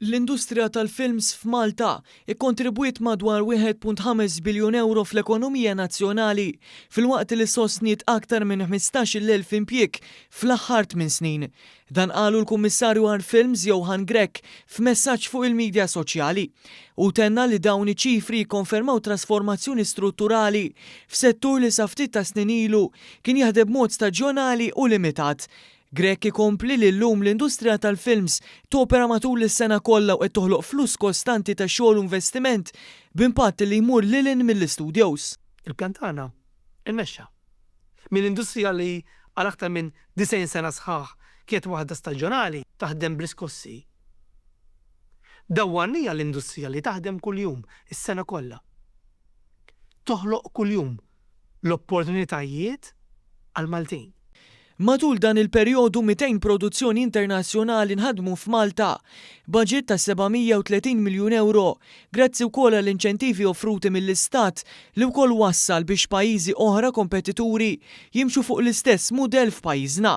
L-industrija tal-films f'Malta ikkontribwiet madwar 1.5 biljun euro fl-ekonomija nazzjonali filwaqt li sostniet aktar minn 15,000 impjieg fl-aħħar 8 snin. Dan qalu l-Kummissarju għall-Films Johan Grech f'messaġġ fuq il-midja soċjali. U tenna li dawn iċ-ċifri jikkonfermaw trasformazzjoni strutturali f'settur li sa ftit ta' snin ilu kien jaħdem mod staġjonali u limitat. Grech ikompli li llum l-industrija tal-films topera matul is-sena kollha u qed toħloq flus kostanti ta' xogħol u investiment b'impatt li jmur lilin mill-istudios. Il-pjan tagħna immexxa mill-industrija li għal aktar minn 90 sena sħaħ kienet waħda staġjonali taħdem bl-iskossi. Dawwarnija l-industrija li taħdem kuljum is-sena kollha. Toħloq kuljum l-opportunitajiet għal Maltin. Matul dan il-perjodu 200 produzzjoni internazzjonali nħadmu f'Malta, budget ta' 730 miljun euro, grazzi wkoll għall-inċentivi offruti mill-Istat li wkoll wassal biex pajjiżi oħra kompetituri jimxu fuq l-istess mudell f'pajjiżna.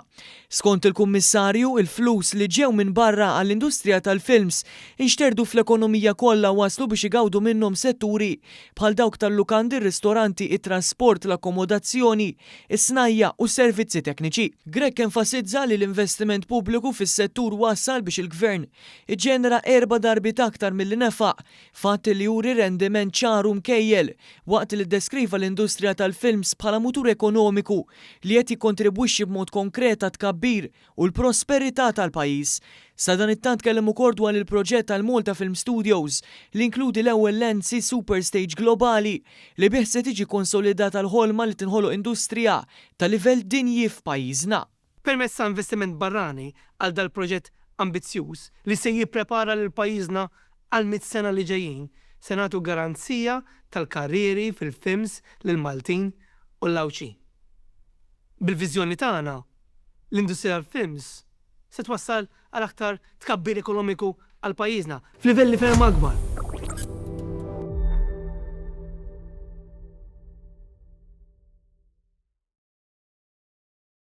Skont il-Kummissarju, il-flus li ġew minn barra għall-industrija tal-films inxterdu fl-ekonomija kollha waslu biex igawdu minnhom setturi bħal dawk tal-lukandi, ristoranti, it-trasport, l-akkomodazzjoni, is-snajja u servizzi tekniċi. Grech enfasizza li l-investiment pubbliku fis-settur wassal biex il-Gvern iġġenera 4 darbit aktar milli nefaq, fatt li juri rendiment ċaru mkejjel waqt li ddeskriva l-industrija tal-films bħala mutur ekonomiku li qed jikkontribwixxi b'mod konkret tkabbir u l-prosperità tal-pajjiż. Sa dan it-tant kellem ukoll dwar il-proġett tal-Malta Film Studios li inkludi l-ewwel Lenzi Superstage globali li bih se tiġi konsolidata l-ħolma li tinħoloq industrija ta' livell dinji f'pajjiżna. Permezz ta' investiment barrani għal dal-proġett ambizzjuż li se jipprepara lil pajjiżna għal 100 sena li ġejjin se nagħtu garanzija tal-karrieri fil-films lil Maltin u l-Lawċi. Bil-viżjoni tagħna, l-industrija tal-films se twassal għal aktar tkabbir ekonomiku għal pajjiżna f'livelli ferm akbar.